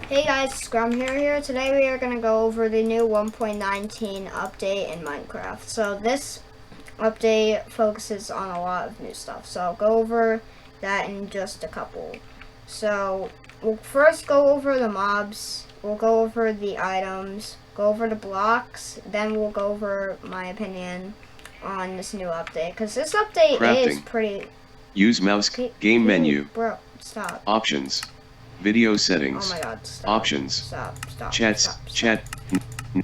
Hey guys, Scrum here. Today we are going to go over the new 1.19 update in Minecraft. So this update focuses on a lot of new stuff. So I'll go over that in just a couple. So we'll first go over the mobs, we'll go over the items, go over the blocks, then we'll go over my opinion on this new update. Because this update is pretty... Use mouse, game menu. Bro, stop. Options. Video settings. Oh my god, stop. Options. Stop. Chat.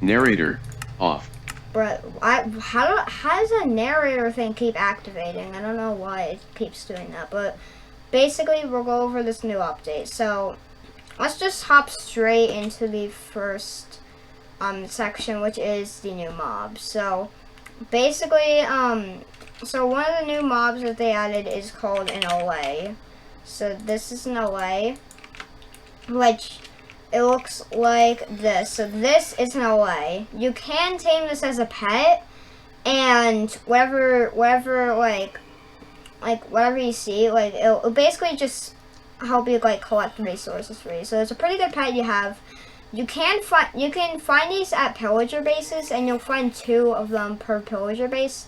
Narrator. Off. But how does a narrator thing keep activating? I don't know why it keeps doing that. But basically, we'll go over this new update. So let's just hop straight into the first section, which is the new mobs. So basically, so one of the new mobs that they added is called an OA. So this is an OA, which it looks like this. So this is an OA. You can tame this as a pet, and whatever you see, like it'll basically just help you like collect resources for you. So it's a pretty good pet you have. You can find these at pillager bases, and you'll find 2 of them per pillager base.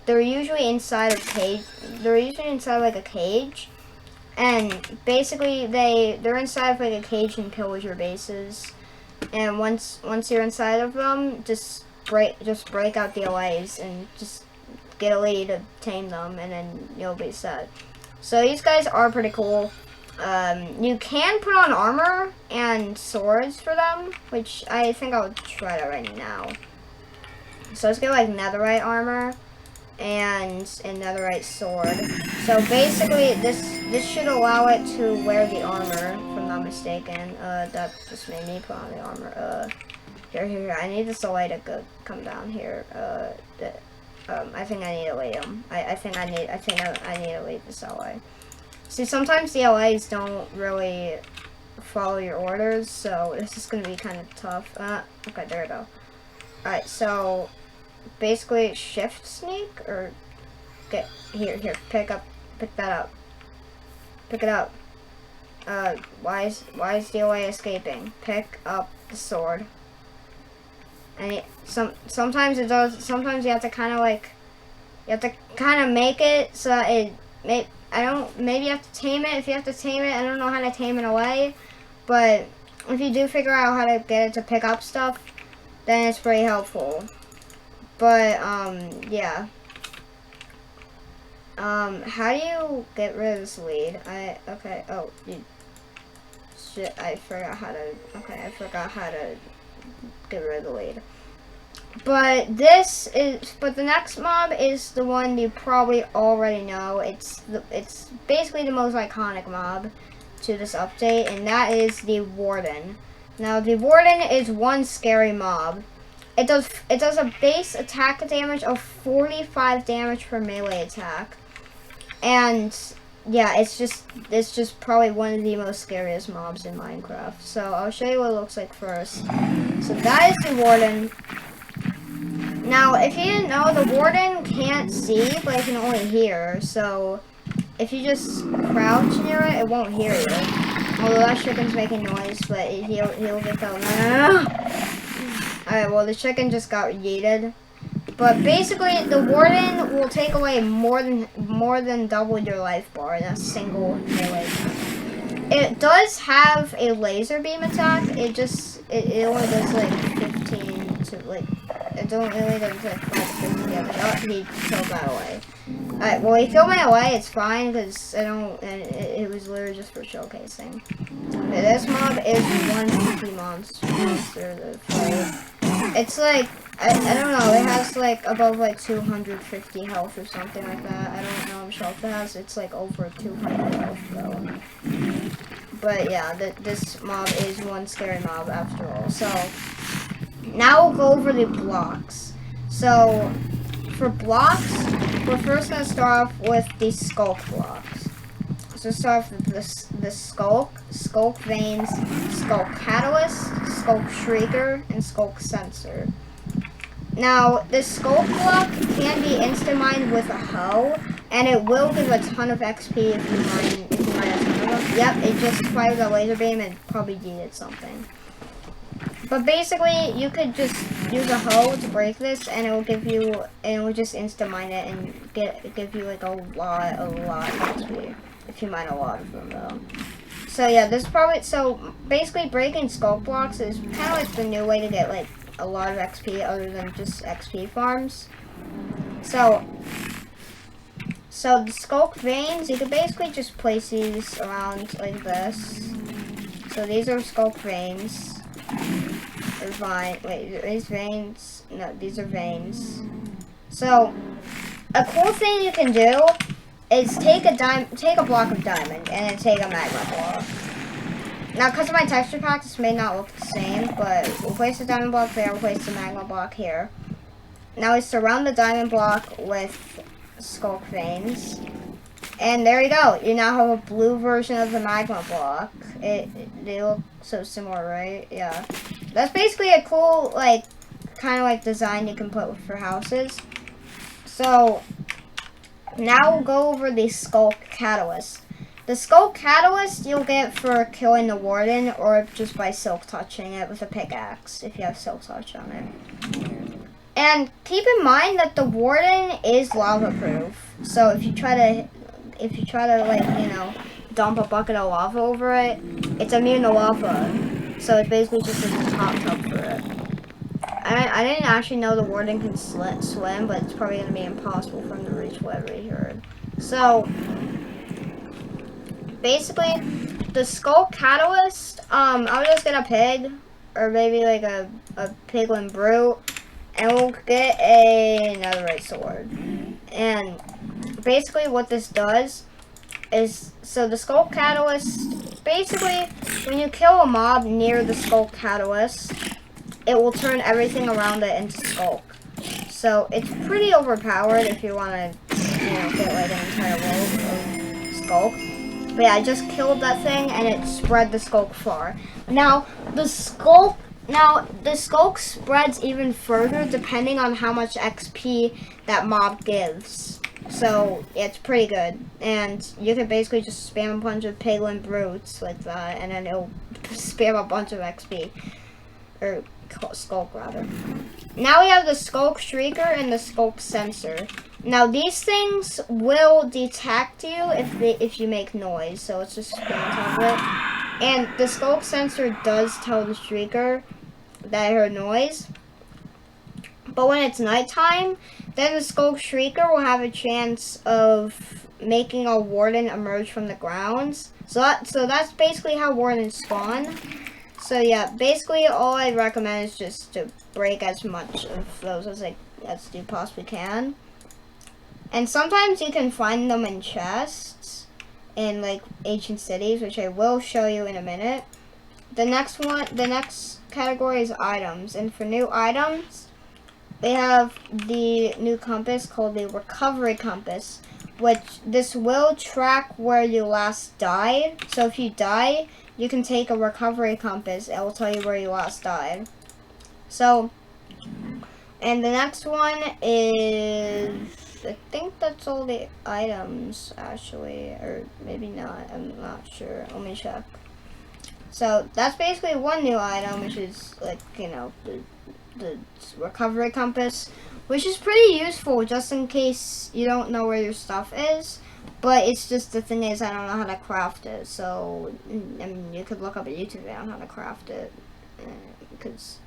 They're usually inside a cage. They're usually inside like a cage. And basically, they're inside of like a cage in pillager bases, and once you're inside of them, just break out the OAs and just get a lady to tame them, and then you'll be set. So these guys are pretty cool. You can put on armor and swords for them, which I think I'll try that right now. So let's get like netherite armor and a netherite sword. So basically, this should allow it to wear the armor, if I'm not mistaken. That just made me put on the armor. Here. I need this OA to come down here. I think I need to lead him. I think I need to lead this OA. See, sometimes the OAs don't really follow your orders, so this is gonna be kind of tough. Okay, there we go. Alright, so basically shift sneak, or get here, pick that up. Why is the OA escaping? Pick up the sword. And sometimes it does, sometimes you have to kind of make it so that maybe you have to tame it. If you have to tame it, I don't know how to tame it away, but if you do figure out how to get it to pick up stuff, then it's pretty helpful. But, yeah. How do you get rid of this lead? Shit, I forgot how to get rid of the lead. But the next mob is the one you probably already know. It's basically the most iconic mob to this update, and that is the Warden. Now, the Warden is one scary mob. It does a base attack damage of 45 damage per melee attack, and yeah, it's just probably one of the most scariest mobs in Minecraft. So I'll show you what it looks like first. So that is the Warden. Now, if you didn't know, the Warden can't see, but it can only hear. So if you just crouch near it, it won't hear you. Although that chicken's making noise, but he'll get that. Alright, well, the chicken just got yeeted. But basically, the Warden will take away more than double your life bar in a single melee attack. It does have a laser beam attack. It only does like 15 to like. It only does like 5 to 15 damage. Oh, he killed that away. Alright, well, he killed my away. It's fine because it was literally just for showcasing. But this mob is one spooky monster to fight. It's like, I don't know, it has like above like 250 health or something like that. I don't know how much health it has. It's like over 200 health though. But yeah, this mob is one scary mob after all. So now we'll go over the blocks. So for blocks, we're first going to start off with the skulk blocks. So start off with the skulk veins, skulk catalyst, skulk shrieker, and skulk sensor. Now, the skulk block can be insta mined with a hoe, and it will give a ton of XP if you Yep, it just fired a laser beam and probably did something. But basically, you could just use a hoe to break this, and it will give you, and it will just insta mine it and give you like a lot of XP if you mine a lot of them though. So yeah, this probably, so basically breaking sculk blocks is kind of like the new way to get like a lot of XP other than just XP farms. So the sculk veins, you can basically just place these around like this. So these are sculk veins. These veins, no, these are veins. So a cool thing you can do is take a block of diamond and then take a magma block. Now, because of my texture pack, this may not look the same, but we'll place the diamond block there, we'll place the magma block here. Now we surround the diamond block with sculk veins. And there you go. You now have a blue version of the magma block. They look so similar, right? Yeah. That's basically a cool, like, kind of like design you can put for houses. So, now we'll go over the Sculk Catalyst. The Sculk Catalyst you'll get for killing the Warden or just by silk touching it with a pickaxe if you have silk touch on it. And keep in mind that the Warden is lava proof. So if you try to like, you know, dump a bucket of lava over it, it's immune to lava. So it's basically just a hot tub for it. I didn't actually know the Warden can swim, but it's probably going to be impossible for him to reach whatever he heard. So, basically, the Sculk Catalyst, I'll just get a pig, or maybe like a piglin brute, and we'll get a netherite sword. And basically what this does is, so the Sculk Catalyst, basically, when you kill a mob near the Sculk Catalyst, it will turn everything around it into Sculk. So it's pretty overpowered if you want to, you know, get like an entire world of Sculk. But yeah, I just killed that thing and it spread the Sculk far. Now the Sculk spreads even further depending on how much XP that mob gives. So yeah, it's pretty good, and you can basically just spam a bunch of piglin brutes like that, and then it'll spam a bunch of XP, or Sculk rather. Now we have the Sculk Shrieker and the Sculk Sensor. Now these things will detect you if you make noise, so let's just spam on it. And the Sculk Sensor does tell the Shrieker that I heard noise. But when it's nighttime, then the Sculk Shrieker will have a chance of making a Warden emerge from the grounds. So that's basically how Wardens spawn. So yeah, basically all I recommend is just to break as much of those as you possibly can. And sometimes you can find them in chests in like ancient cities, which I will show you in a minute. The next category is items, and for new items, we have the new compass called the Recovery Compass, which this will track where you last died. So if you die, you can take a Recovery Compass. It will tell you where you last died. So, and the next one is, I think that's all the items actually, or maybe not, I'm not sure. Let me check. So that's basically one new item, which is like, you know, the Recovery Compass, which is pretty useful just in case you don't know where your stuff is. But it's just, the thing is, I don't know how to craft it. So I mean, you could look up a YouTube video on how to craft it, because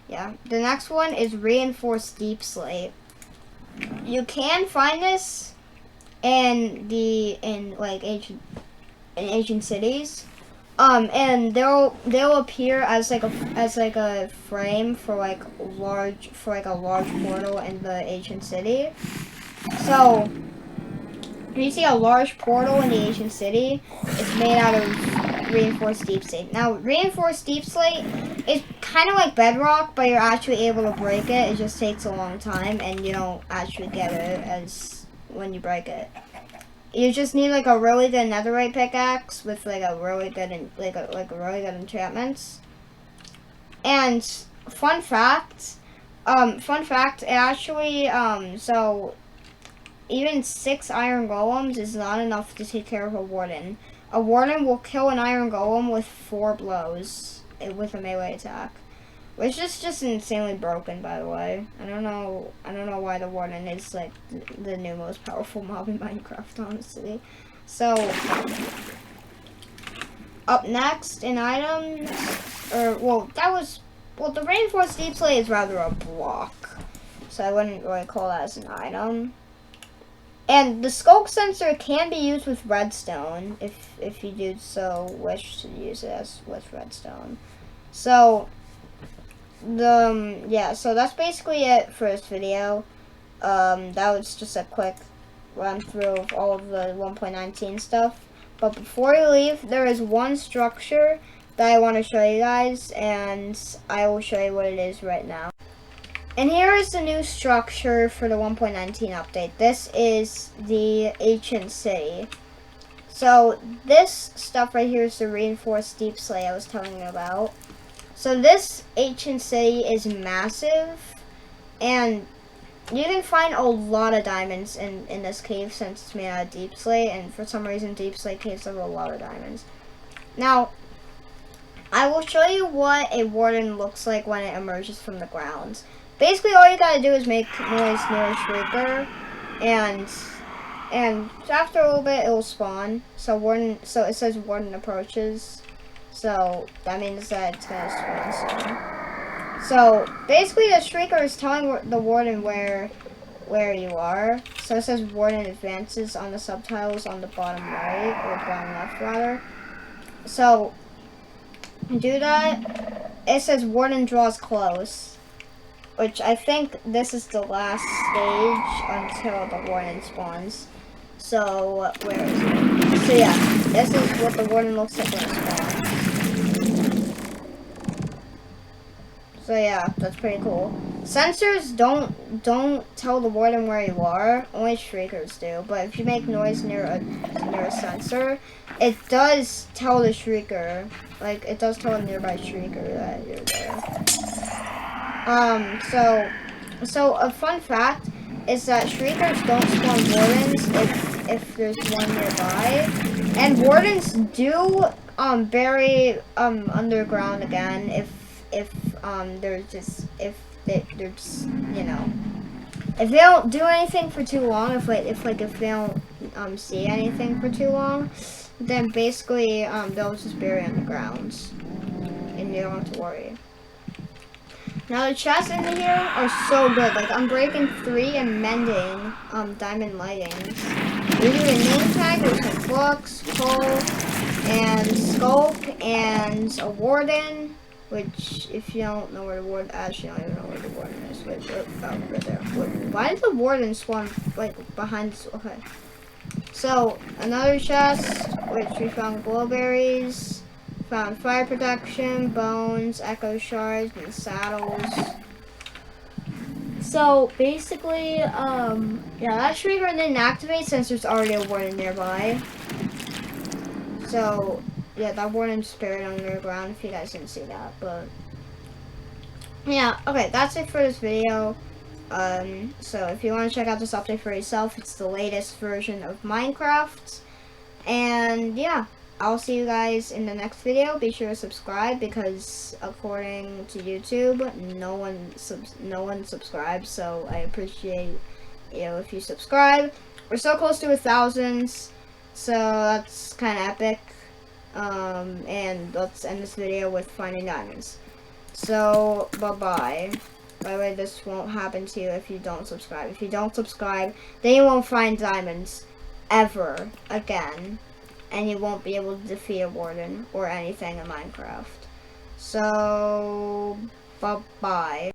yeah. The next one is Reinforced Deep Slate. You can find this in ancient cities. And they'll appear as like a frame for a large portal in the ancient city. So if you see a large portal in the ancient city, it's made out of Reinforced Deep Slate. Now Reinforced Deep Slate is kind of like Bedrock, but you're actually able to break it. It just takes a long time, and you don't actually get it as when you break it. You just need like a really good netherite pickaxe with like a really good enchantments. And fun fact, it actually so even 6 iron golems is not enough to take care of a warden. a warden will kill an iron golem with 4 blows with a melee attack. Which is just insanely broken, by the way. I don't know why the warden is like the new most powerful mob in Minecraft, honestly. So up next in items, the reinforced deep slate is rather a block, so I wouldn't really call that as an item. And the skulk sensor can be used with redstone if you do so wish to use it as with redstone. So so that's basically it for this video. That was just a quick run through of all of the 1.19 stuff. But before you leave, there is one structure that I want to show you guys, and I will show you what it is right now. And here is the new structure for the 1.19 update. This is the ancient city. So this stuff right here is the reinforced deep slate I was telling you about. So this ancient city is massive, and you can find a lot of diamonds in this cave since it's made out of deep slate, and for some reason deep slate caves have a lot of diamonds. Now, I will show you what a warden looks like when it emerges from the ground. Basically, all you gotta do is make noise near a shrieker, and after a little bit, it will spawn. So it says warden approaches. So that means that it's gonna spawn soon. So basically, the shrieker is telling the warden where you are. So it says warden advances on the subtitles on the bottom right, or the bottom left rather. So do that. It says warden draws close, which I think this is the last stage until the warden spawns. So where is it? So yeah, this is what the warden looks like when it spawns. So yeah, that's pretty cool. Sensors don't tell the warden where you are. Only shriekers do. But if you make noise near a sensor, it does tell the shrieker. Like it does tell a nearby shrieker that you're there. So a fun fact is that shriekers don't spawn wardens if there's one nearby, and wardens do bury underground again if they're just if they don't do anything for too long, if they don't see anything for too long, then basically they'll just bury underground and you don't have to worry. Now the chests in here are so good. Like I'm breaking 3 and mending diamond lightings. We do a name tag with some books, coal, and skulk, and a warden. Which, if you don't know where the warden, actually, I don't even know where the warden is. Wait, right there. Why did the warden spawn like behind this? Okay. So another chest, which we found glowberries. Found fire protection, bones, echo shards, and saddles. So basically, yeah, that shrieker didn't activate since there's already a warden nearby. So yeah, that warden's buried underground if you guys didn't see that. But yeah, okay, that's it for this video. So if you want to check out this update for yourself, it's the latest version of Minecraft. And yeah. I'll see you guys in the next video. Be sure to subscribe because according to YouTube, no one subscribes. So I appreciate if you subscribe. We're so close to 1,000, so that's kind of epic. And let's end this video with finding diamonds. So bye. By the way, this won't happen to you if you don't subscribe. If you don't subscribe, then you won't find diamonds ever again. And you won't be able to defeat a warden or anything in Minecraft. So, bye-bye.